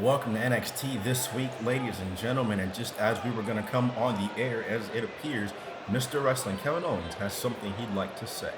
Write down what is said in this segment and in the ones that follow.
Welcome to NXT this week, ladies and gentlemen. And just as we were going to come on the air, as it appears, Mr. Wrestling Kevin Owens has something he'd like to say.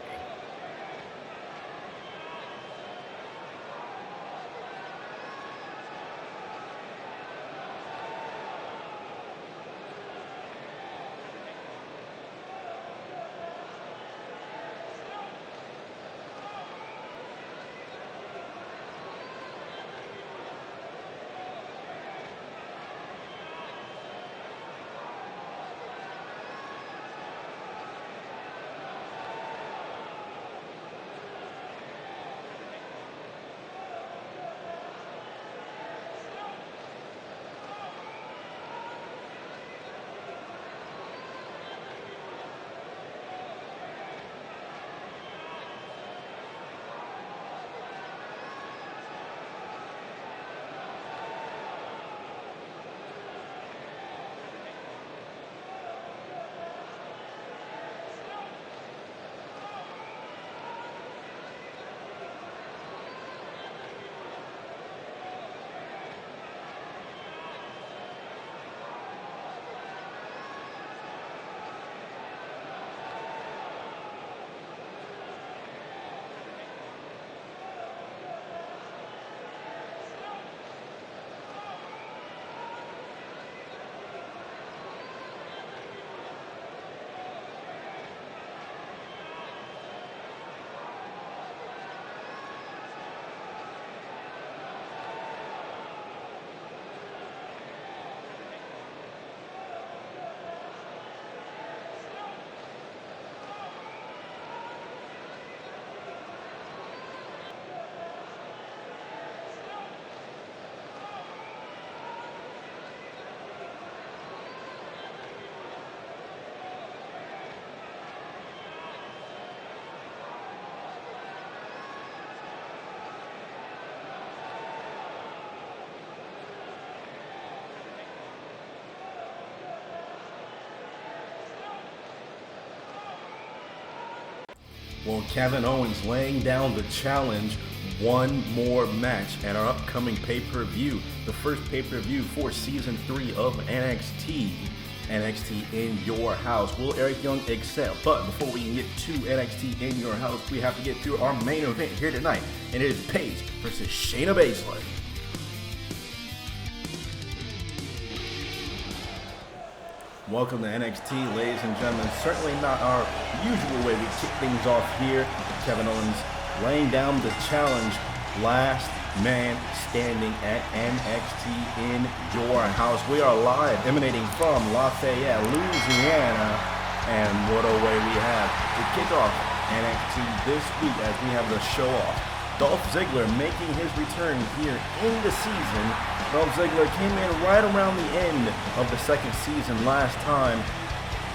Well, Kevin Owens laying down the challenge, one more match at our upcoming pay-per-view. The first pay-per-view for Season 3 of NXT. NXT in Your House. Will Eric Young accept? But before we can get to NXT in Your House, we have to get to our main event here tonight. And it is Paige versus Shayna Baszler. Welcome to NXT, ladies and gentlemen. Certainly not our usual way we kick things off here. Kevin Owens laying down the challenge, last man standing at NXT in Your House. We are live, emanating from Lafayette, Louisiana. And what a way we have to kick off NXT this week as we have the show off. Dolph Ziggler making his return here in the season. Dolph Ziggler came in right around the end of the second season last time,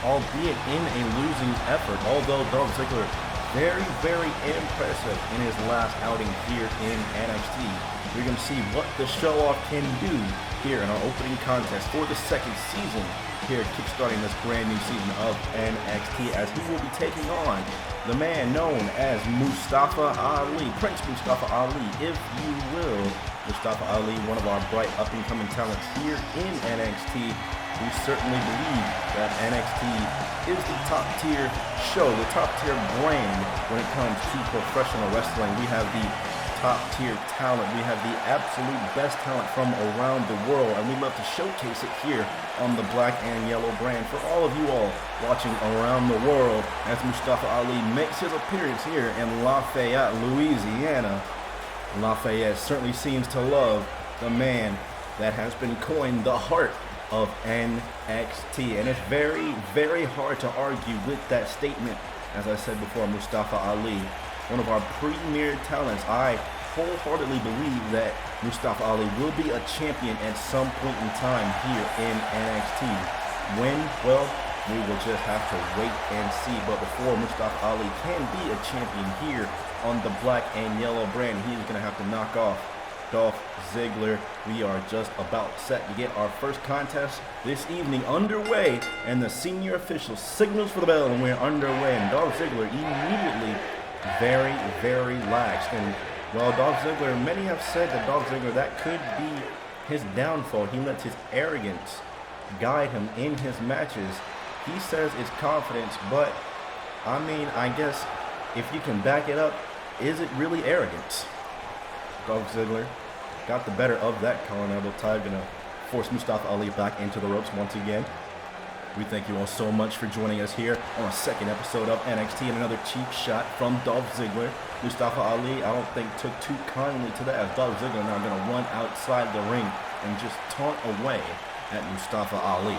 albeit in a losing effort. Although Dolph Ziggler, very, very impressive in his last outing here in NXT. We're going to see what the show-off can do here in our opening contest for the second season here, kickstarting this brand new season of NXT, as he will be taking on the man known as Mustafa Ali, Prince Mustafa Ali, if you will. Mustafa Ali, one of our bright up-and-coming talents here in NXT. We certainly believe that NXT is the top-tier show, the top-tier brand when it comes to professional wrestling. We have the top-tier talent. We have the absolute best talent from around the world, and we love to showcase it here on the Black and Yellow brand for all of you all watching around the world as Mustafa Ali makes his appearance here in Lafayette, Louisiana. Lafayette certainly seems to love the man that has been coined the heart of NXT, and it's very, very hard to argue with that statement. As I said before, Mustafa Ali, one of our premier talents. I wholeheartedly believe that Mustafa Ali will be a champion at some point in time here in NXT. When? Well, we will just have to wait and see. But before Mustafa Ali can be a champion here on the Black and Yellow brand, he is going to have to knock off Dolph Ziggler. We are just about set to get our first contest this evening underway, and the senior official signals for the bell, and we're underway. And Dolph Ziggler immediately very, very lax. And well, Dolph Ziggler, many have said that Dolph Ziggler, that could be his downfall. He lets his arrogance guide him in his matches. He says it's confidence, but I mean, I guess if you can back it up, is it really arrogance? Dolph Ziggler got the better of that collar elbow tie. Gonna force Mustafa Ali back into the ropes once again. We thank you all so much for joining us here on a second episode of NXT, and another cheap shot from Dolph Ziggler. Mustafa Ali, I don't think, took too kindly to that, as Dolph Ziggler now going to run outside the ring and just taunt away at Mustafa Ali.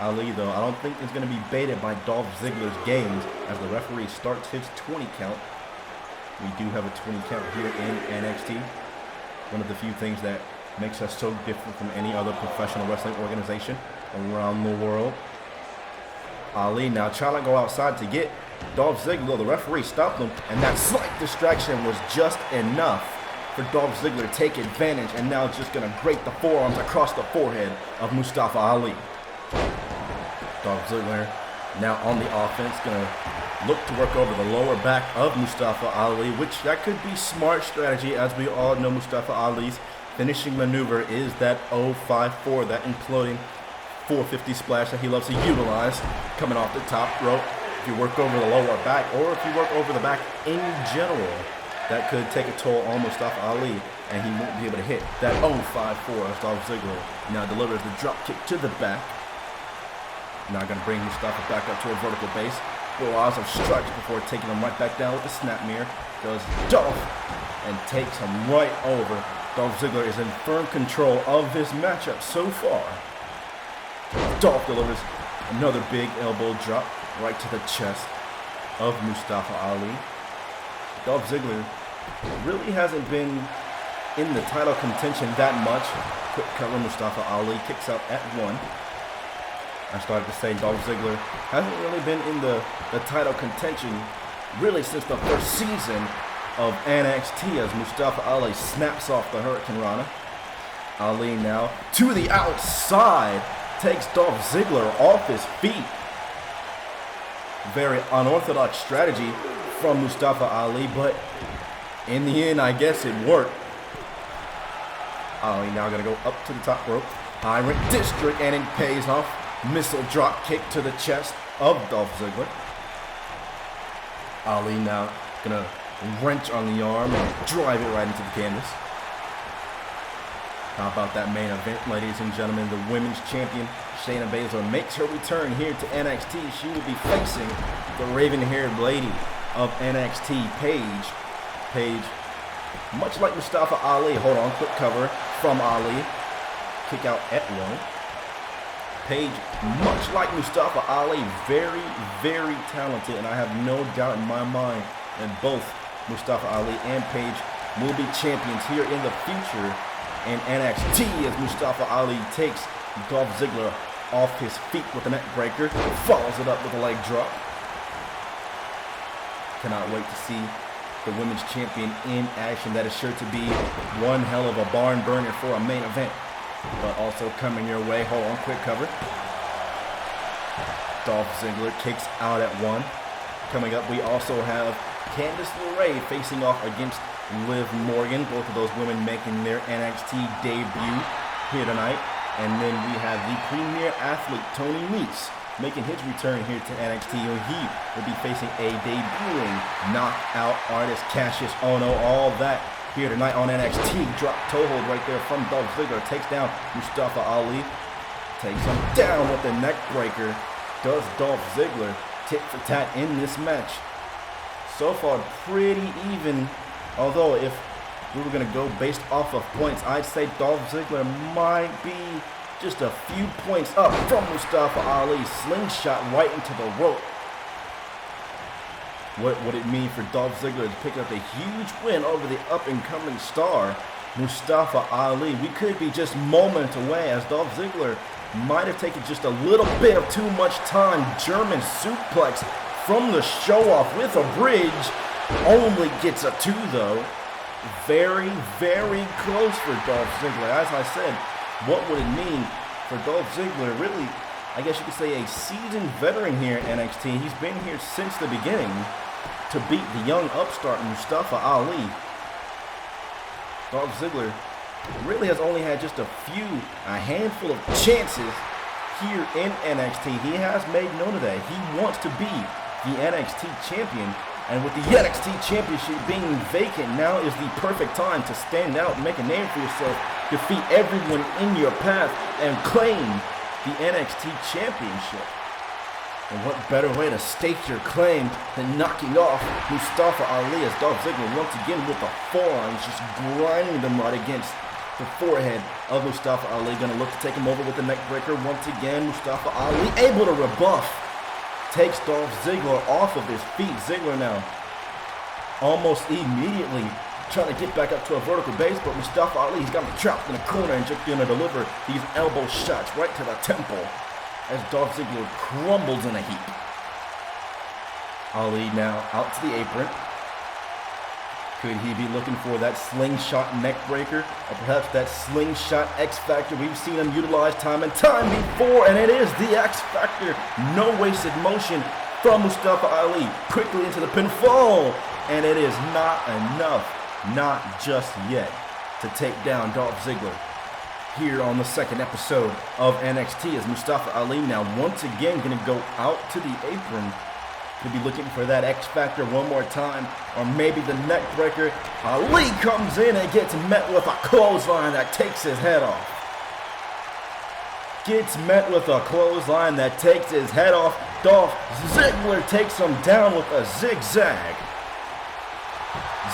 Ali, though, I don't think is going to be baited by Dolph Ziggler's games as the referee starts his 20 count. We do have a 20 count here in NXT. One of the few things that makes us so different from any other professional wrestling organization around the world. Ali now trying to go outside to get Dolph Ziggler. The referee stopped him, and that slight distraction was just enough for Dolph Ziggler to take advantage, and now just going to grate the forearms across the forehead of Mustafa Ali. Dolph Ziggler now on the offense, going to look to work over the lower back of Mustafa Ali, which that could be smart strategy, as we all know Mustafa Ali's finishing maneuver is that 054, that imploding 450 splash that he loves to utilize, coming off the top rope. If you work over the lower back, or if you work over the back in general, that could take a toll on Mustafa Ali, and he won't be able to hit that 054 as Dolph Ziggler now delivers the drop kick to the back. Now going to bring Mustafa back up to a vertical base. Barrage of strikes before taking him right back down with the snap mirror. Goes Dolph and takes him right over. Dolph Ziggler is in firm control of this matchup so far. Dolph delivers another big elbow drop right to the chest of Mustafa Ali. Dolph Ziggler really hasn't been in the title contention that much. Quick cover, Mustafa Ali kicks out at 1. I started to say Dolph Ziggler hasn't really been in the title contention really since the first season of NXT, as Mustafa Ali snaps off the Hurricane Rana. Ali now to the outside, takes Dolph Ziggler off his feet. Very unorthodox strategy from Mustafa Ali, but in the end, I guess it worked. Ali now going to go up to the top rope. High Rink District, and it pays off. Missile drop kick to the chest of Dolph Ziggler. Ali now going to wrench on the arm and drive it right into the canvas. How about that main event, ladies and gentlemen? The women's champion, Shayna Baszler, makes her return here to NXT. She will be facing the raven-haired lady of NXT, Paige, much like Mustafa Ali. Hold on, quick cover from Ali. Kick out at 1. Paige, much like Mustafa Ali, very, very talented, and I have no doubt in my mind that both Mustafa Ali and Paige will be champions here in the future in NXT, as Mustafa Ali takes Dolph Ziggler off his feet with a neck breaker, follows it up with a leg drop. Cannot wait to see the women's champion in action. That is sure to be one hell of a barn burner for a main event. But also coming your way, hold on, quick cover. Dolph Ziggler kicks out at 1. Coming up, we also have Candice LeRae facing off against Liv Morgan. Both of those women making their NXT debut here tonight. And then we have the premier athlete, Tony Nese, making his return here to NXT. And he will be facing a debuting knockout artist, Cassius, Ohno, all that here tonight on NXT. Drop toe hold right there from Dolph Ziggler. Takes down Mustafa Ali. Takes him down with the neck breaker. Does Dolph Ziggler tit for tat in this match? So far, pretty even. Although, if we were going to go based off of points, I'd say Dolph Ziggler might be just a few points up from Mustafa Ali. Slingshot right into the rope. What would it mean for Dolph Ziggler to pick up a huge win over the up-and-coming star, Mustafa Ali? We could be just moments away, as Dolph Ziggler might have taken just a little bit of too much time. German suplex from the show-off with a bridge. Only gets a 2, though. Very, very close for Dolph Ziggler. As I said, what would it mean for Dolph Ziggler? Really, I guess you could say a seasoned veteran here at NXT. He's been here since the beginning to beat the young upstart Mustafa Ali. Dolph Ziggler really has only had just a handful of chances here in NXT. He has made note of that. He wants to be the NXT champion. And with the NXT championship being vacant, now is the perfect time to stand out, make a name for yourself, defeat everyone in your path, and claim the NXT championship. And what better way to stake your claim than knocking off Mustafa Ali as Dolph Ziggler once again with the forearms, just grinding them right against the forehead of Mustafa Ali. Gonna look to take him over with the neck breaker once again. Mustafa Ali able to rebuff. Takes Dolph Ziggler off of his feet. Ziggler now almost immediately trying to get back up to a vertical base, but Mustafa Ali, he's got him trapped in a corner and just gonna deliver these elbow shots right to the temple as Dolph Ziggler crumbles in a heap. Ali now out to the apron. Could he be looking for that slingshot neck breaker, or perhaps that slingshot X Factor we've seen him utilize time and time before? And it is the X Factor. No wasted motion from Mustafa Ali. Quickly into the pinfall. And it is not enough, not just yet, to take down Dolph Ziggler here on the second episode of NXT, as Mustafa Ali now once again going to go out to the apron. Could be looking for that X Factor one more time, or maybe the neck breaker. Ali comes in and gets met with a clothesline that takes his head off. Gets met with a clothesline that takes his head off. Dolph Ziggler takes him down with a zigzag.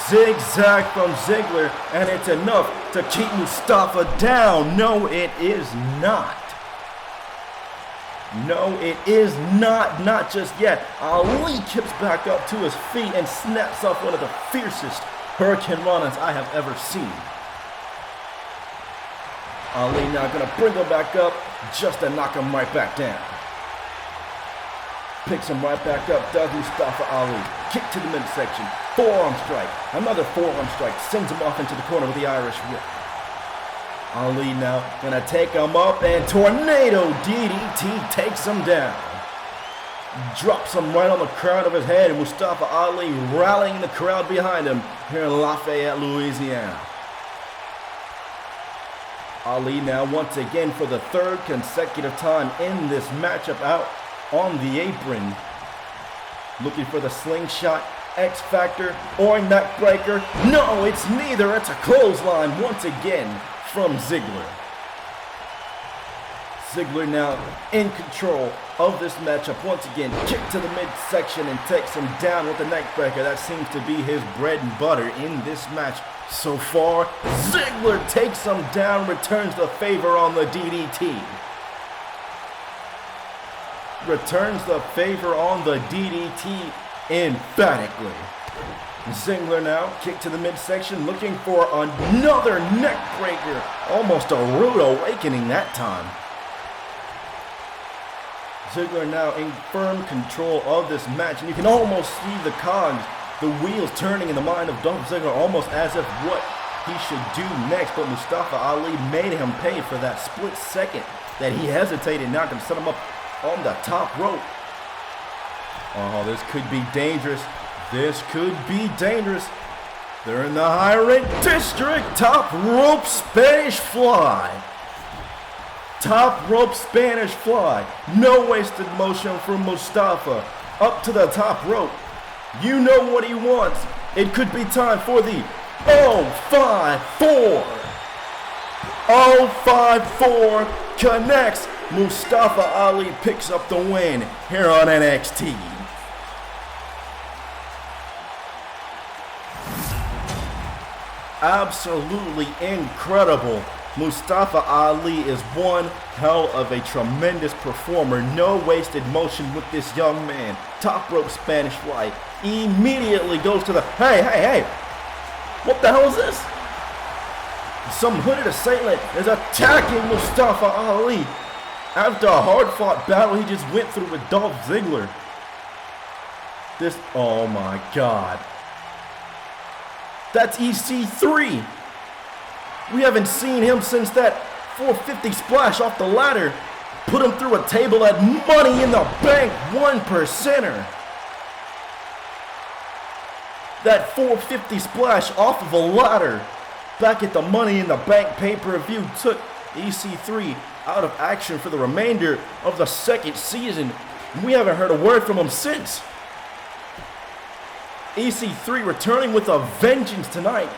Zigzag from Ziggler, and it's enough to keep Mustafa down. No, it is not. No, it is not. Not just yet. Ali kips back up to his feet and snaps off one of the fiercest Hurricane Ranas I have ever seen. Ali now going to bring him back up just to knock him right back down. Picks him right back up, does Mustafa Ali. Kick to the midsection. Forearm strike. Another forearm strike. Sends him off into the corner with the Irish whip. Ali now gonna take him up, and Tornado DDT takes him down. Drops him right on the crown of his head, and Mustafa Ali rallying the crowd behind him here in Lafayette, Louisiana. Ali now once again for the third consecutive time in this matchup out on the apron. Looking for the slingshot, X Factor, or neck breaker. No, it's neither. It's a clothesline once again from Ziggler. Ziggler now in control of this matchup. Once again, kick to the midsection and takes him down with the neck breaker. That seems to be his bread and butter in this match so far. Ziggler takes him down, returns the favor on the DDT. Returns the favor on the DDT emphatically. Ziggler now, kick to the midsection, looking for another neck breaker. Almost a rude awakening that time. Ziggler now in firm control of this match, and you can almost see the cogs, the wheels turning in the mind of Dolph Ziggler, almost as if what he should do next. But Mustafa Ali made him pay for that split second that he hesitated. Now can set him up on the top rope. Oh, this could be dangerous. This could be dangerous. They're in the high rank district. Top rope Spanish fly. Top rope Spanish fly. No wasted motion from Mustafa. Up to the top rope. You know what he wants. It could be time for the 054. 054 connects. Mustafa Ali picks up the win here on NXT. Absolutely incredible. Mustafa Ali is one hell of a tremendous performer. No wasted motion with this young man. Top rope Spanish fly. Immediately goes to the, hey. What the hell is this? Some hooded assailant is attacking Mustafa Ali. After a hard-fought battle he just went through with Dolph Ziggler. This, oh my God. That's EC3. We haven't seen him since that 450 splash off the ladder. Put him through a table at Money in the Bank 1%er. That 450 splash off of a ladder back at the Money in the Bank pay-per-view took EC3 out of action for the remainder of the second season. We haven't heard a word from him since. EC3 returning with a vengeance tonight,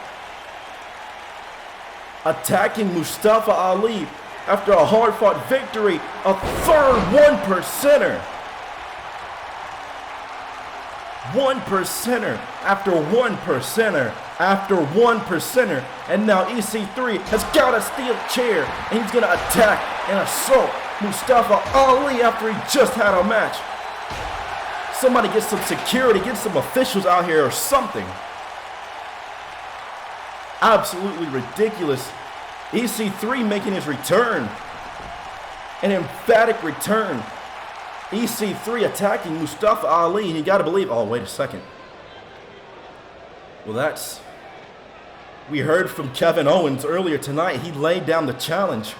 attacking Mustafa Ali after a hard-fought victory, a third 1%er. 1%er after 1%er after 1%er, and now EC3 has got a steel chair and he's gonna attack and assault Mustafa Ali after he just had a match. Somebody get some security, get some officials out here or something. Absolutely ridiculous. EC3 making his return, an emphatic return. EC3 attacking Mustafa Ali, and you gotta believe, oh wait a second. Well, we heard from Kevin Owens earlier tonight. He laid down the challenge.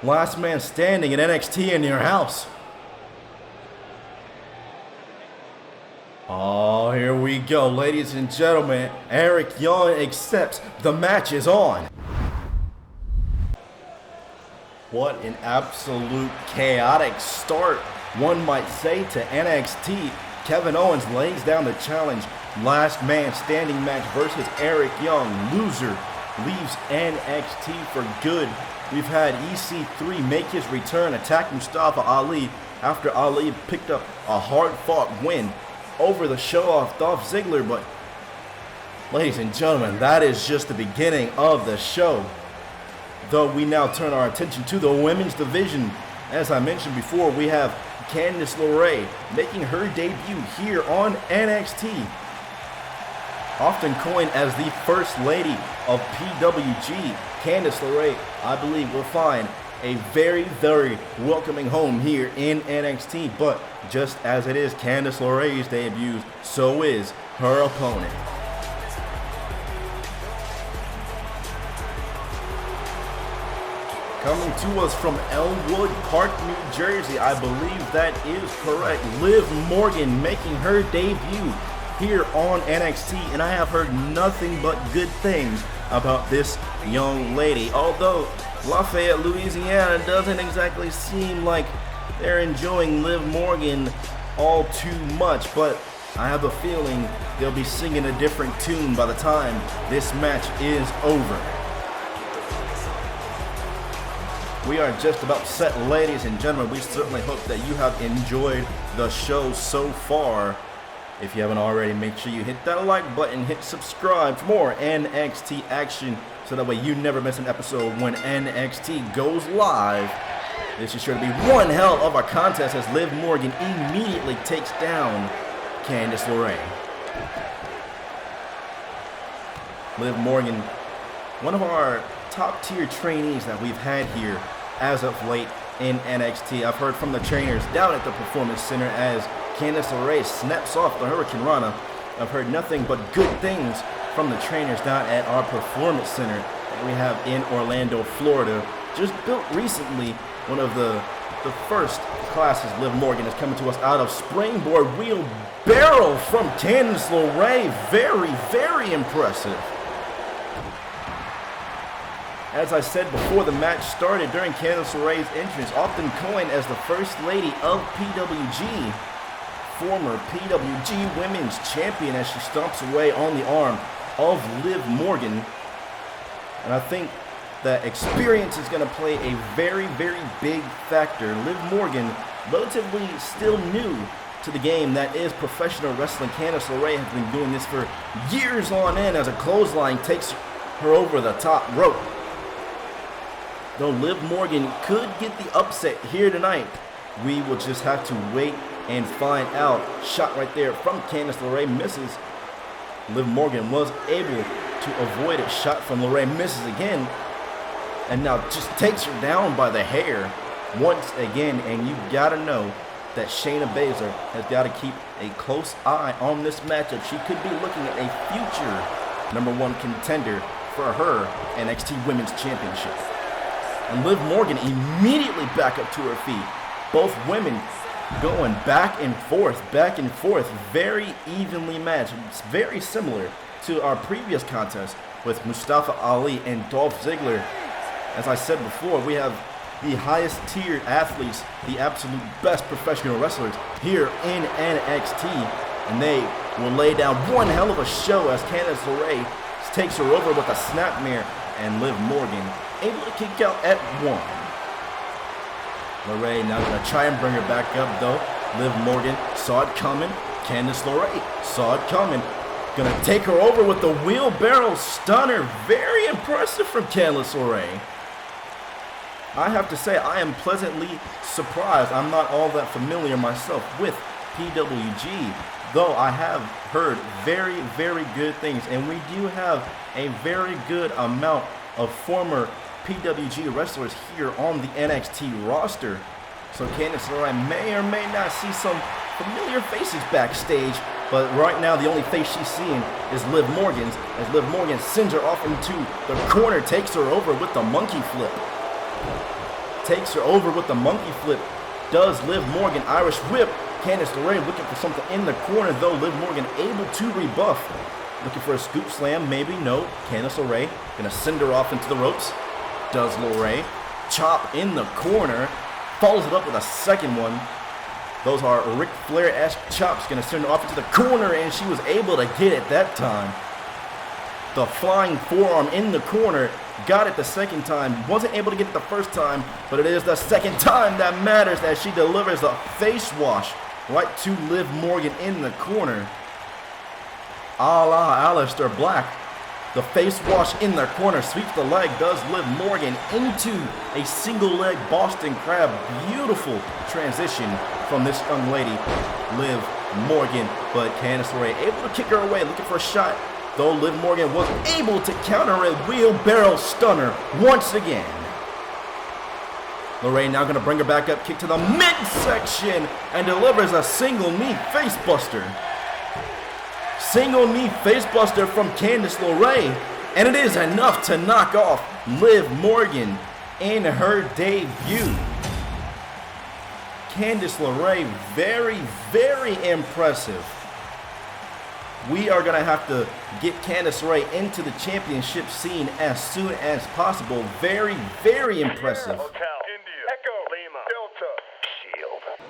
Last man standing in NXT in your house. Oh, here we go, ladies and gentlemen. Eric Young accepts. The match is on. What an absolute chaotic start, one might say, to NXT. Kevin Owens lays down the challenge. Last man standing match versus Eric Young. Loser leaves NXT for good. We've had EC3 make his return, attack Mustafa Ali after Ali picked up a hard-fought win over the show-off Dolph Ziggler. But, ladies and gentlemen, that is just the beginning of the show. Though we now turn our attention to the women's division. As I mentioned before, we have Candice LeRae making her debut here on NXT. Often coined as the First Lady of PWG, Candice LeRae, I believe, will find a very, very welcoming home here in NXT. But just as it is Candice LeRae's debut, so is her opponent. Coming to us from Elmwood Park, New Jersey, I believe that is correct. Liv Morgan making her debut here on NXT, and I have heard nothing but good things about this young lady. Although Lafayette, Louisiana doesn't exactly seem like they're enjoying Liv Morgan all too much, but I have a feeling they'll be singing a different tune by the time this match is over. We are just about set, ladies and gentlemen. We certainly hope that you have enjoyed the show so far. If you haven't already, make sure you hit that like button, hit subscribe for more NXT action, so that way you never miss an episode when NXT goes live. This is sure to be one hell of a contest as Liv Morgan immediately takes down Candice LeRae. Liv Morgan, one of our top tier trainees that we've had here as of late in NXT. I've heard from the trainers down at the Performance Center as Candice LeRae snaps off the Hurricane Rana. I've heard nothing but good things from the trainers down at our Performance Center that we have in Orlando, Florida. Just built recently, one of the first classes Liv Morgan is coming to us out of. Springboard wheelbarrow from Candice LeRae. Very, very impressive. As I said before the match started, during Candice LeRae's entrance, often coined as the First Lady of PWG, former PWG Women's Champion, as she stomps away on the arm of Liv Morgan. And I think that experience is going to play a very, very big factor. Liv Morgan, relatively still new to the game that is professional wrestling. Candice LeRae has been doing this for years on end as a clothesline takes her over the top rope. Though Liv Morgan could get the upset here tonight, we will just have to wait and find out. Shot right there from Candice LeRae, misses. Liv Morgan was able to avoid it. Shot from LeRae, misses again. And now just takes her down by the hair once again. And you gotta know that Shayna Baszler has got to keep a close eye on this matchup. She could be looking at a future #1 contender for her NXT Women's Championship. And Liv Morgan immediately back up to her feet. Both women going back and forth. Very evenly matched. It's very similar to our previous contest with Mustafa Ali and Dolph Ziggler. As I said before, we have the highest tiered athletes, the absolute best professional wrestlers here in NXT, and they will lay down one hell of a show as Candice LeRae takes her over with a snapmare, and Liv Morgan able to kick out at 1. LeRae now gonna try and bring her back up though. Liv Morgan saw it coming. Candice LeRae saw it coming. Gonna take her over with the wheelbarrow stunner. Very impressive from Candice LeRae. I have to say, I am pleasantly surprised. I'm not all that familiar myself with PWG, though I have heard very, very good things. And we do have a very good amount of former PWG wrestlers here on the NXT roster. So Candice LeRae may or may not see some familiar faces backstage, but right now the only face she's seeing is Liv Morgan's, as Liv Morgan sends her off into the corner, takes her over with the monkey flip. Takes her over with the monkey flip. Does Liv Morgan Irish whip. Candice LeRae looking for something in the corner though. Liv Morgan able to rebuff. Looking for a scoop slam, maybe, no. Candice LeRae gonna send her off into the ropes. Does LeRae. Chop in the corner. Follows it up with a second one. Those are Ric Flair-esque chops. Gonna send her off into the corner, and she was able to get it that time. The flying forearm in the corner. Got it the second time. Wasn't able to get it the first time, but it is the second time that matters as she delivers a face wash right to Liv Morgan in the corner. A la Aleister Black. The face wash in the corner, sweeps the leg, does Liv Morgan into a single leg Boston Crab. Beautiful transition from this young lady, Liv Morgan. But Candice LeRae able to kick her away, looking for a shot. Though Liv Morgan was able to counter a wheelbarrow stunner once again. LeRae now going to bring her back up, kick to the midsection, and delivers a single knee facebuster. Single knee facebuster from Candice LeRae, and it is enough to knock off Liv Morgan in her debut. Candice LeRae, very, very impressive. We are going to have to get Candice LeRae into the championship scene as soon as possible. Very, very impressive. Hotel, India, Echo, Lima, Delta, Shield.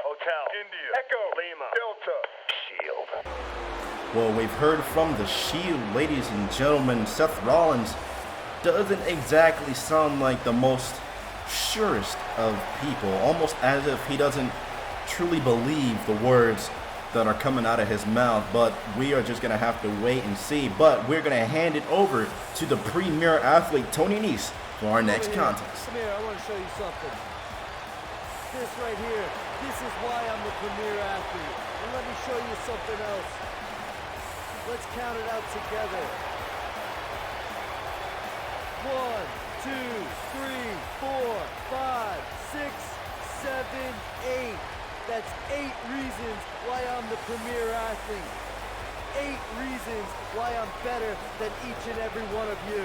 Hotel, India, Echo, Lima, Delta, Shield. Well, we've heard from the Shield, ladies and gentlemen. Seth Rollins doesn't exactly sound like the most surest of people, almost as if he doesn't truly believe the words that are coming out of his mouth. But we are just going to have to wait and see. But we're going to hand it over to the premier athlete, Tony Nese, for our next contest. Come here, I want to show you something. This right here, this is why I'm the premier athlete. And let me show you something else. Let's count it out together. 1, 2, 3, 4, 5, 6, 7, reasons why I'm better than each and every one of you.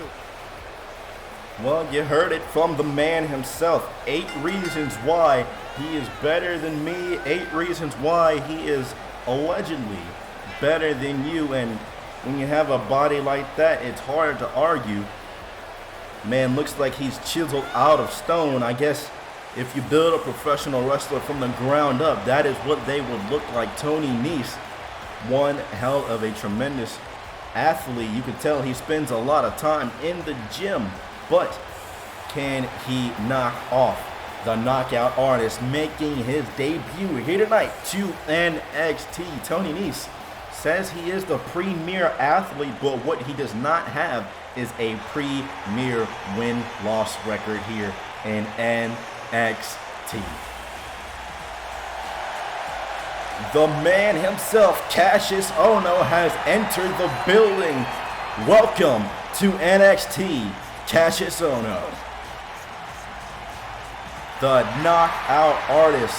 Well, you heard it from the man himself. 8 reasons why he is better than me. 8 reasons why he is allegedly better than you. And when you have a body like that, it's hard to argue. Man looks like he's chiseled out of stone. I guess if you build a professional wrestler from the ground up, that is what they would look like. Tony Nese, one hell of a tremendous athlete. You can tell he spends a lot of time in the gym. But can he knock off the knockout artist making his debut here tonight to NXT? Tony Nese says he is the premier athlete, but what he does not have is a premier win-loss record here in NXT. The man himself, Cassius Ohno, has entered the building. Welcome to NXT. Cassius Ohno, the knockout artist.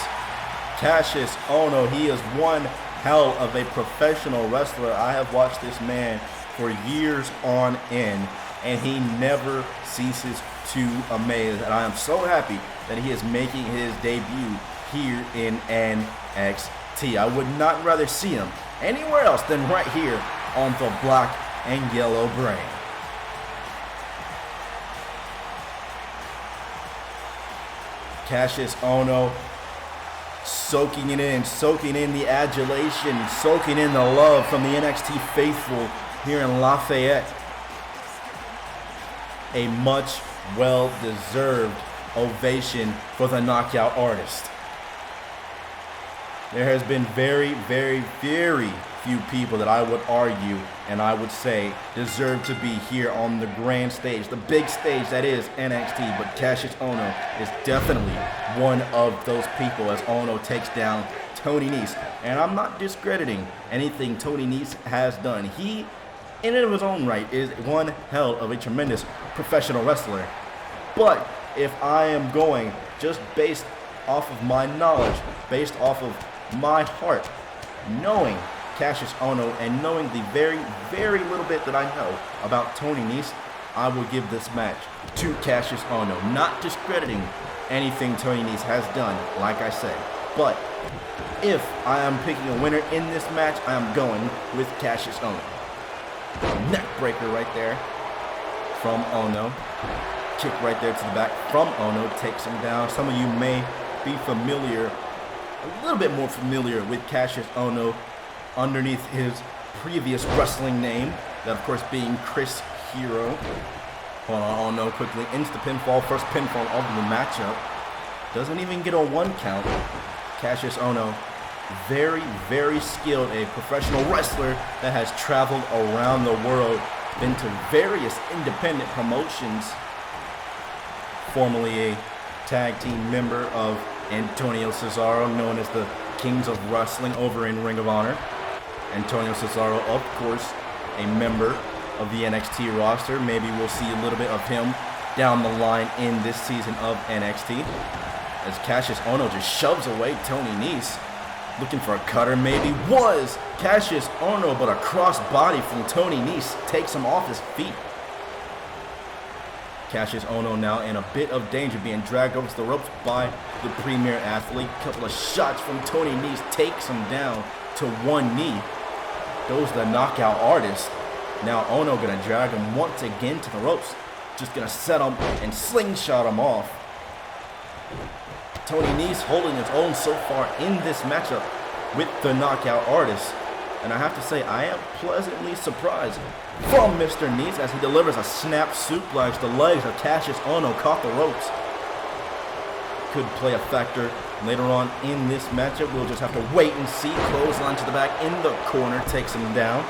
Cassius Ohno, he is one hell of a professional wrestler. I have watched this man for years on end, and he never ceases to amaze. And I am so happy that he is making his debut here in NXT. I would not rather see him anywhere else than right here on the black and yellow brand. Cassius Ohno soaking it in, soaking in the adulation, soaking in the love from the NXT faithful here in Lafayette. A much well-deserved ovation for the knockout artist. There has been very, very, very few people that I would argue and I would say deserve to be here on the grand stage, the big stage that is NXT, but Cassius Ohno is definitely one of those people as Ohno takes down Tony Nese. And I'm not discrediting anything Tony Nese has done. He, in and of his own right, is one hell of a tremendous professional wrestler. But if I am going just based off of my knowledge, based off of my heart, knowing Cassius Ohno and knowing the very, very little bit that I know about Tony Nese, I will give this match to Cassius Ohno. Not discrediting anything Tony Nese has done, like I said. But if I am picking a winner in this match, I am going with Cassius Ohno. Neck breaker right there from Ohno. Kick right there to the back from Ohno. Takes him down. Some of you may be familiar, a little bit more familiar with Cassius Ohno underneath his previous wrestling name, that of course being Chris Hero. Hold on, Ohno quickly into the pinfall, first pinfall of the matchup. Doesn't even get a 1 count. Cassius Ohno, very, very skilled, a professional wrestler that has traveled around the world, been to various independent promotions, formerly a tag team member of Antonio Cesaro, known as the Kings of Wrestling over in Ring of Honor. Antonio Cesaro, of course, a member of the NXT roster. Maybe we'll see a little bit of him down the line in this season of NXT. As Cassius Ohno just shoves away Tony Nese. Looking for a cutter, maybe. Was Cassius Ohno, but a cross-body from Tony Nese takes him off his feet. Cassius Ohno now in a bit of danger, being dragged over the ropes by the premier athlete. Couple of shots from Tony Nese takes him down to one knee. Goes the knockout artist. Now Ohno gonna drag him once again to the ropes. Just gonna set him and slingshot him off. Tony Nese holding his own so far in this matchup with the knockout artist. And I have to say, I am pleasantly surprised from Mr. Nese as he delivers a snap suplex. The legs of Cassius Ohno caught the ropes. Could play a factor later on in this matchup. We'll just have to wait and see. Clothesline to the back in the corner, takes him down.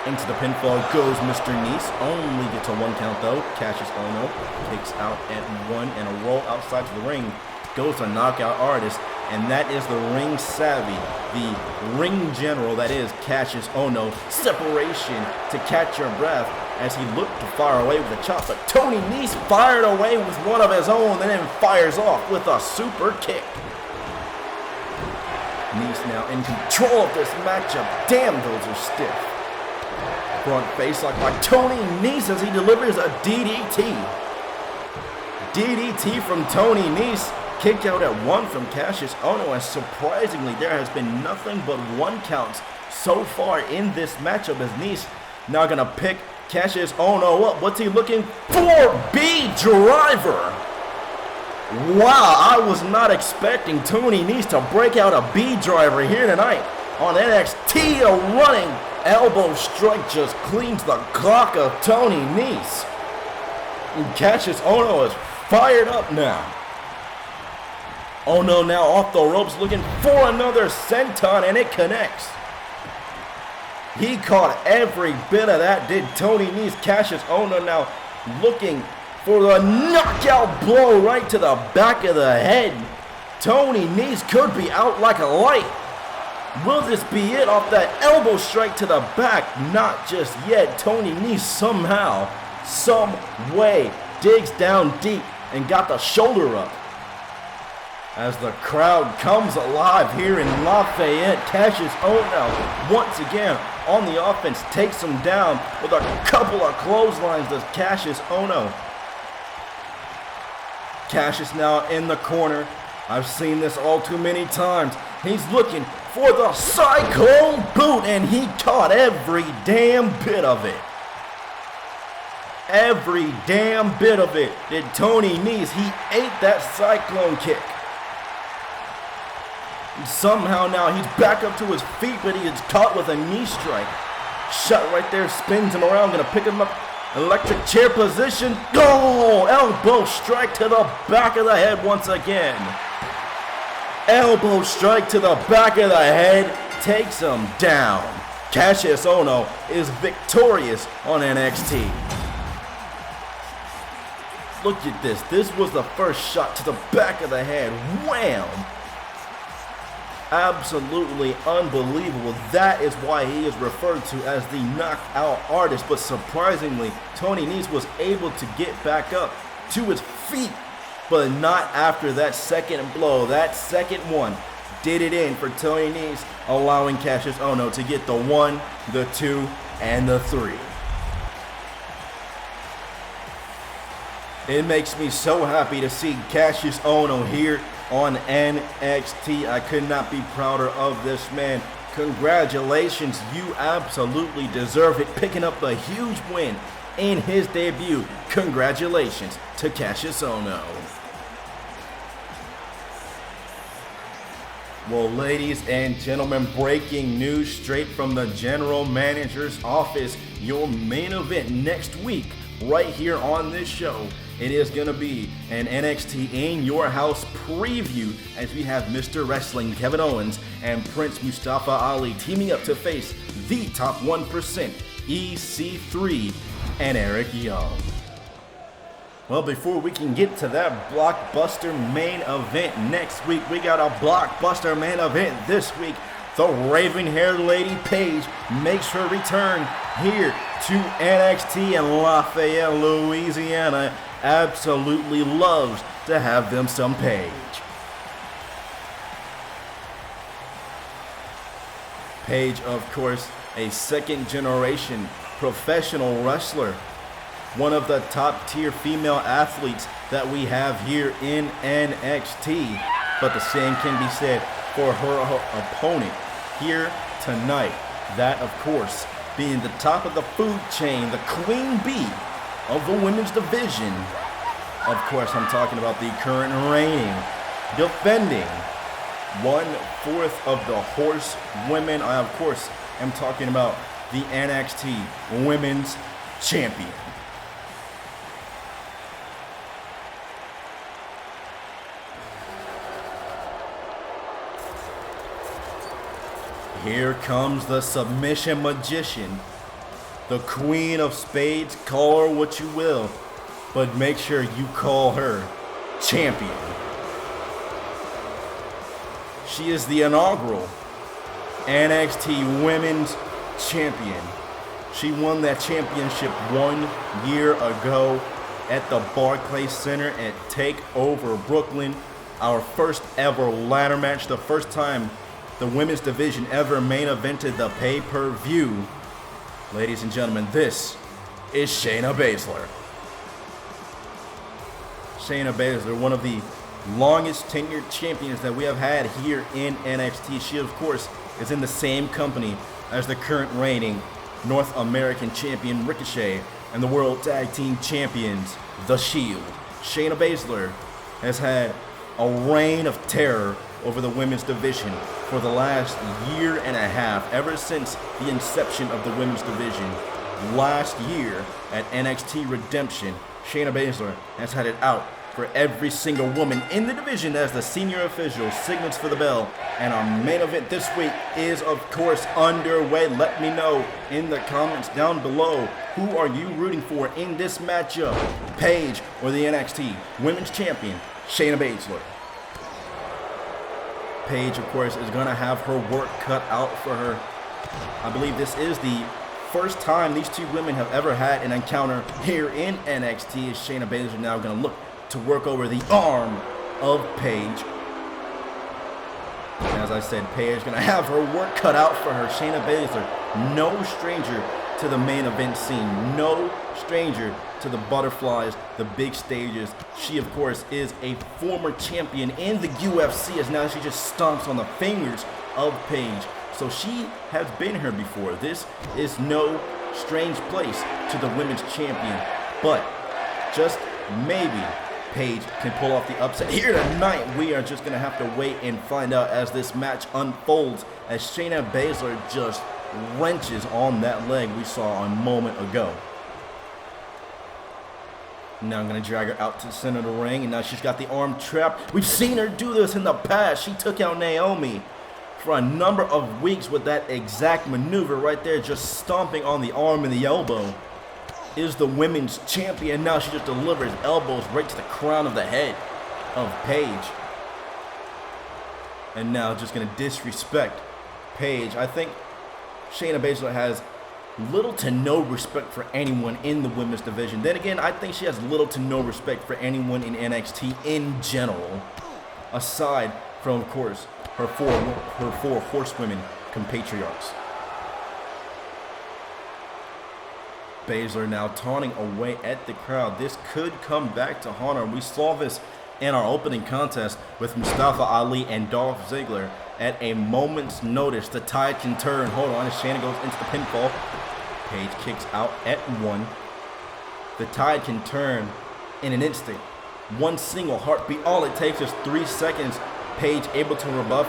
Into the pinfall goes Mr. Nese. Only gets a 1 count though. Cassius Ohno kicks out at 1 and a roll outside to the ring. Goes to knockout artist, and that is the ring savvy, the ring general that is Cassius Ohno. Separation to catch your breath as he looked to fire away with a chop, but Tony Nese fired away with one of his own and then fires off with a super kick. Nese now in control of this matchup. Damn, those are stiff. Front face lock by Tony Nese as he delivers a DDT. DDT from Tony Nese. Kicked out at 1 from Cassius Ohno, and surprisingly there has been nothing but 1 counts so far in this matchup as Nese now gonna pick Cassius Ohno up. What's he looking for? B-driver. Wow, I was not expecting Tony Nese to break out a B-driver here tonight on NXT. A running elbow strike just cleans the clock of Tony Nese. And Cassius Ohno is fired up now. Ohno now off the ropes looking for another senton, and it connects. He caught every bit of that, did Tony Nese. Cassius Ohno now looking for the knockout blow right to the back of the head. Tony Nese could be out like a light. Will this be it off that elbow strike to the back? Not just yet. Tony Nese somehow, some way, digs down deep and got the shoulder up. As the crowd comes alive here in Lafayette, Cassius Ohno once again on the offense takes him down with a couple of clotheslines. Does Cassius Ohno. Cassius now in the corner. I've seen this all too many times. He's looking for the cyclone boot, and he caught every damn bit of it. Every damn bit of it did Tony Nese. He ate that cyclone kick. Somehow now he's back up to his feet, but he is caught with a knee strike. Shot right there, spins him around, gonna pick him up. Electric chair position. Oh, elbow strike to the back of the head once again. Elbow strike to the back of the head takes him down. Cassius Ohno is victorious on NXT. Look at this. This was the first shot to the back of the head. Wham! Absolutely unbelievable. That is why he is referred to as the knockout artist. But surprisingly, Tony Nese was able to get back up to his feet, but not after that second blow. That second one did it in for Tony Nese, allowing Cassius Ohno to get the 1, the 2, and the 3. It makes me so happy to see Cassius Ohno here on NXT. I could not be prouder of this man. Congratulations, you absolutely deserve it. Picking up a huge win in his debut. Congratulations to Cassius Ohno. Well, ladies and gentlemen, breaking news straight from the general manager's office. Your main event next week, right here on this show. It is going to be an NXT In Your House preview as we have Mr. Wrestling Kevin Owens and Prince Mustafa Ali teaming up to face the top 1%, EC3 and Eric Young. Well, before we can get to that blockbuster main event next week, we got a blockbuster main event this week. The raven-haired lady Paige makes her return here to NXT in Lafayette, Louisiana. Absolutely loves to have them some Paige. Paige, of course, a second-generation professional wrestler. One of the top-tier female athletes that we have here in NXT. But the same can be said for her opponent here tonight. That, of course, being the top of the food chain, the queen bee of the women's division. Of course, I'm talking about the current reigning, defending 1/4 of the horsewomen. I, of course, am talking about the NXT Women's Champion. Here comes the submission magician, the Queen of Spades. Call her what you will, but make sure you call her champion. She is the inaugural NXT Women's Champion. She won that championship 1 year ago at the Barclays Center at TakeOver Brooklyn. Our first ever ladder match, the first time the women's division ever main evented the pay-per-view. Ladies and gentlemen, this is Shayna Baszler. Shayna Baszler, one of the longest tenured champions that we have had here in NXT. She, of course, is in the same company as the current reigning North American champion Ricochet and the World Tag Team Champions, The Shield. Shayna Baszler has had a reign of terror over the women's division for the last year and a half, ever since the inception of the women's division. Last year at NXT Redemption, Shayna Baszler has had it out for every single woman in the division as the senior official signals for the bell. And our main event this week is, of course, underway. Let me know in the comments down below, who are you rooting for in this matchup? Paige or the NXT Women's Champion, Shayna Baszler? Paige, of course, is going to have her work cut out for her. I believe this is the first time these two women have ever had an encounter here in NXT. Is Shayna Baszler now going to look to work over the arm of Paige? And as I said, Paige is going to have her work cut out for her. Shayna Baszler, no stranger to the main event scene, no stranger to the butterflies, the big stages. She, of course, is a former champion in the UFC, as now she just stomps on the fingers of Paige. So she has been here before. This is no strange place to the women's champion. But just maybe Paige can pull off the upset here tonight. We are just going to have to wait and find out as this match unfolds, as Shayna Baszler just wrenches on that leg we saw a moment ago. Now I'm going to drag her out to the center of the ring, and now she's got the arm trapped. We've seen her do this in the past. She took out Naomi for a number of weeks with that exact maneuver right there, just stomping on the arm and the elbow. Is the women's champion. Now she just delivers elbows right to the crown of the head of Paige. And now just going to disrespect Paige. I think Shayna Baszler has little to no respect for anyone in the women's division. Then again, I think she has little to no respect for anyone in NXT in general, aside from, of course, her four horsewomen compatriots. Baszler now taunting away at the crowd. This could come back to haunt her. We saw this in our opening contest with Mustafa Ali and Dolph Ziggler. At a moment's notice, the tide can turn. Hold on, as Shayna goes into the pinfall. Paige kicks out at one. The tide can turn in an instant. One single heartbeat. All it takes is 3 seconds. Paige able to rebuff.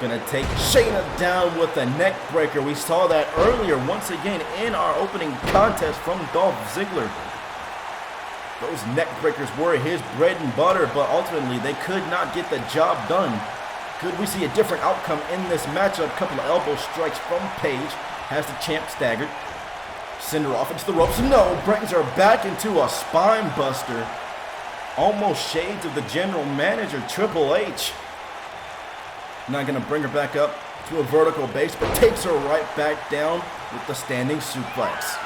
Gonna take Shayna down with a neck breaker. We saw that earlier once again in our opening contest from Dolph Ziggler. Those neck breakers were his bread and butter, but ultimately they could not get the job done. Could we see a different outcome in this matchup? A couple of elbow strikes from Paige. Has the champ staggered. Send her off into the ropes. No, brings her back into a spine buster. Almost shades of the general manager, Triple H. Not going to bring her back up to a vertical base, but takes her right back down with the standing suplex.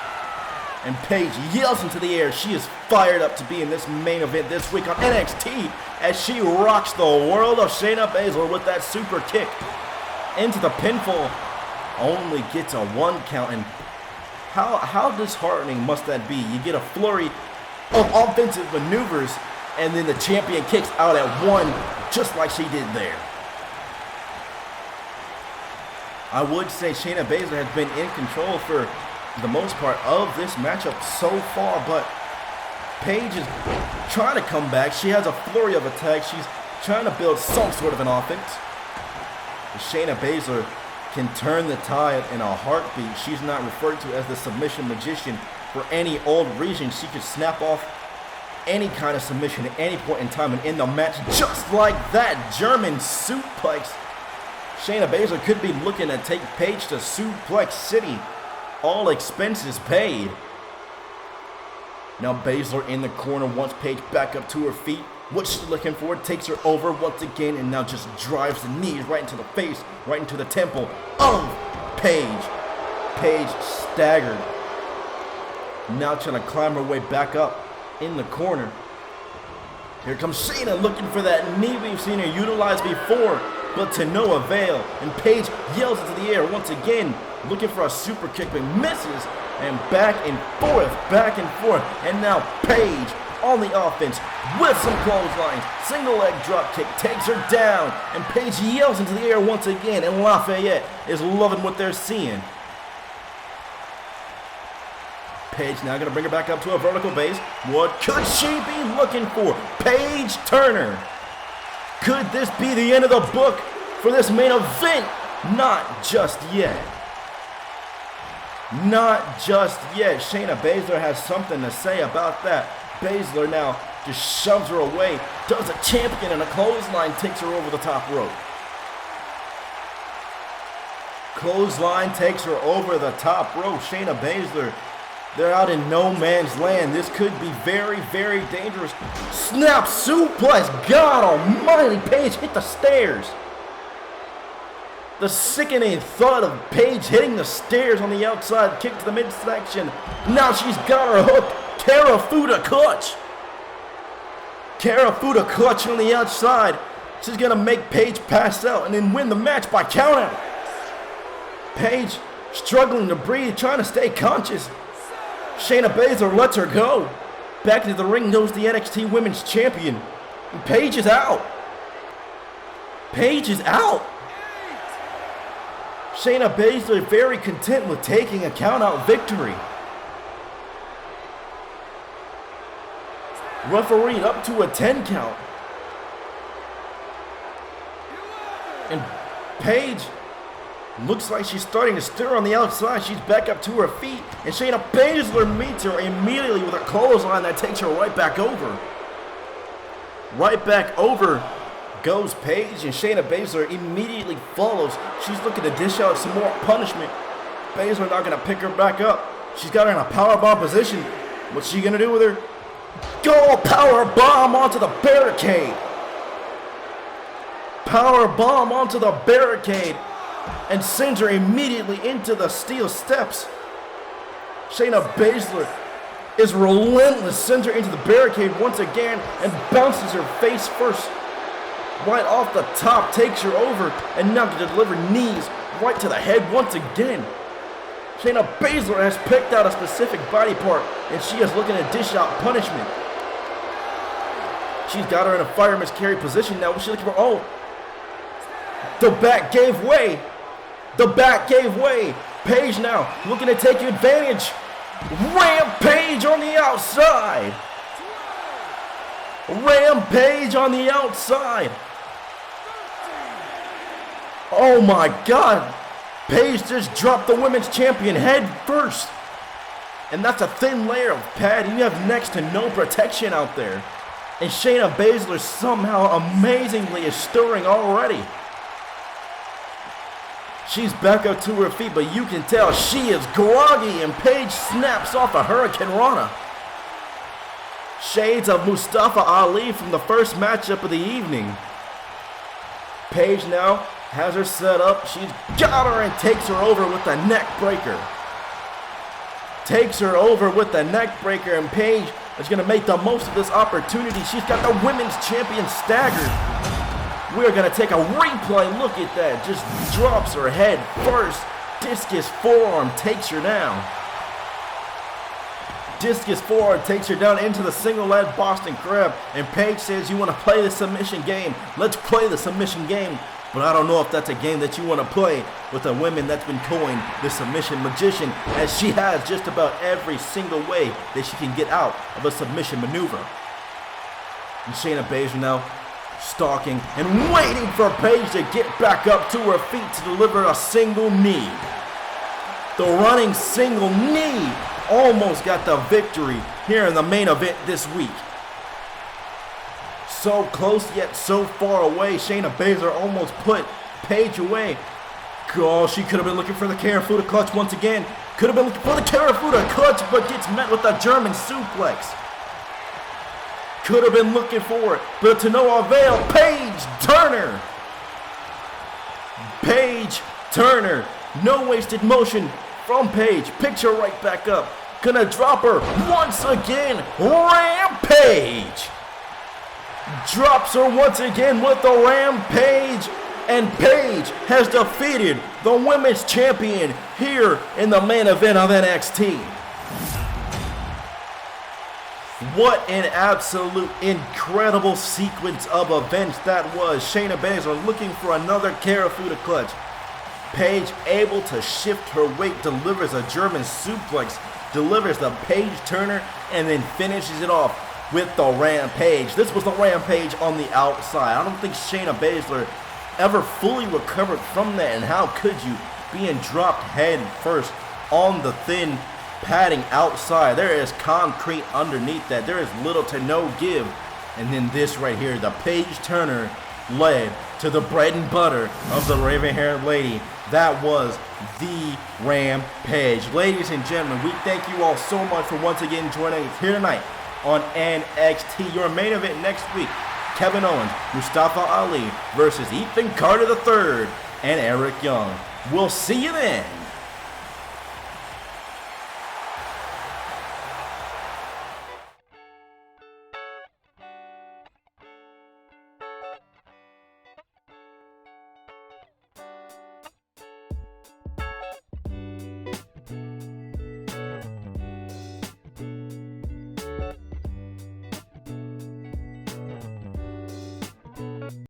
And Paige yells into the air. She is fired up to be in this main event this week on NXT as she rocks the world of Shayna Baszler with that super kick into the pinfall. Only gets a 1 count. And how disheartening must that be? You get a flurry of offensive maneuvers, and then the champion kicks out at 1, just like she did there. I would say Shayna Baszler has been in control for the most part of this matchup so far, but Paige is trying to come back. She has a flurry of attacks. She's trying to build some sort of an offense. Shayna Baszler can turn the tide in a heartbeat. She's not referred to as the submission magician for any old reason. She could snap off any kind of submission at any point in time, and in the match, just like that, German suplex. Shayna Baszler could be looking to take Paige to Suplex City. All expenses paid. Now Baszler in the corner wants Paige back up to her feet. What she's looking for, takes her over once again, and now just drives the knees right into the face, right into the temple of Paige. Paige staggered. Now trying to climb her way back up in the corner. Here comes Shayna looking for that knee we've seen her utilize before, but to no avail. And Paige yells into the air once again, looking for a super kick, but misses and back and forth, back and forth. And now Paige on the offense with some clotheslines. Single leg drop kick takes her down. And Paige yells into the air once again. And Lafayette is loving what they're seeing. Paige now going to bring her back up to a vertical base. What could she be looking for? Paige Turner. Could this be the end of the book for this main event? Not just yet. Not just yet. Shayna Baszler has something to say about that. Baszler now just shoves her away. Does a champion and a clothesline, takes her over the top rope. Clothesline takes her over the top rope. Shayna Baszler, they're out in no man's land. This could be very, very dangerous. Snap suplex. God almighty, Paige hit the stairs. The sickening thud of Paige hitting the stairs on the outside. Kick to the midsection. Now she's got her hooked. Karafuda clutch. Karafuda clutch on the outside. She's going to make Paige pass out and then win the match by countout. Paige struggling to breathe, trying to stay conscious. Shayna Baszler lets her go. Back into the ring goes the NXT Women's Champion. And Paige is out. Paige is out. Shayna Baszler very content with taking a countout victory. Refereed up to a 10 count. And Paige looks like she's starting to stir on the outside. She's back up to her feet. And Shayna Baszler meets her immediately with a clothesline that takes her right back over. Right back over goes Paige, and Shayna Baszler immediately follows. She's looking to dish out some more punishment. Baszler not going to pick her back up. She's got her in a powerbomb position. What's she going to do with her? Go power bomb onto the barricade. Power bomb onto the barricade and sends her immediately into the steel steps. Shayna Baszler is relentless, sends her into the barricade once again and bounces her face first. Right off the top, takes her over, and now to deliver knees right to the head once again. Shayna Baszler has picked out a specific body part, and she is looking to dish out punishment. She's got her in a fireman's carry position now. What's she looking for? Oh, the back gave way. The back gave way. Paige now looking to take advantage. Rampage on the outside. Rampage on the outside. Oh my God. Paige just dropped the women's champion head first. And that's a thin layer of padding. You have next to no protection out there. And Shayna Baszler somehow amazingly is stirring already. She's back up to her feet, but you can tell she is groggy, and Paige snaps off a Hurricane Rana. Shades of Mustafa Ali from the first matchup of the evening. Paige now has her set up. She's got her and takes her over with the neck breaker. Takes her over with the neck breaker, and Paige is going to make the most of this opportunity. She's got the women's champion staggered. We're going to take a replay look at that. Just drops her head first. Discus forearm takes her down. Discus forearm takes her down into the single leg Boston Crab. And Paige says, you want to play the submission game? Let's play the submission game. But I don't know if that's a game that you want to play with a woman that's been coined the submission magician, as she has just about every single way that she can get out of a submission maneuver. And Shayna Baszler now stalking and waiting for Paige to get back up to her feet to deliver a single knee. The running single knee almost got the victory here in the main event this week. So close yet so far away. Shayna Baszler almost put Paige away. Oh, she could have been looking for the Karafuda clutch once again. Could have been looking for the Karafuda clutch, but gets met with a German suplex. Could have been looking for it, but to no avail. Paige Turner. Paige Turner. No wasted motion from Paige. Picks her right back up. Gonna drop her once again. Rampage. Drops her once again with the Rampage. And Paige has defeated the women's champion here in the main event of NXT. What an absolute incredible sequence of events that was. Shayna Baszler looking for another Karafuda clutch. Paige able to shift her weight, delivers a German suplex, delivers the Paige Turner, and then finishes it off with the Rampage. This was the Rampage on the outside. I don't think Shayna Baszler ever fully recovered from that, and how could you, being dropped head first on the thin padding outside. There is concrete underneath that. There is little to no give. And then this right here, the Paige Turner led to the bread and butter of the raven-haired lady. That was the Rampage. Ladies and gentlemen, we thank you all so much for once again joining us here tonight on NXT. Your main event next week, Kevin Owens, Mustafa Ali versus Ethan Carter III and Eric Young. We'll see you then.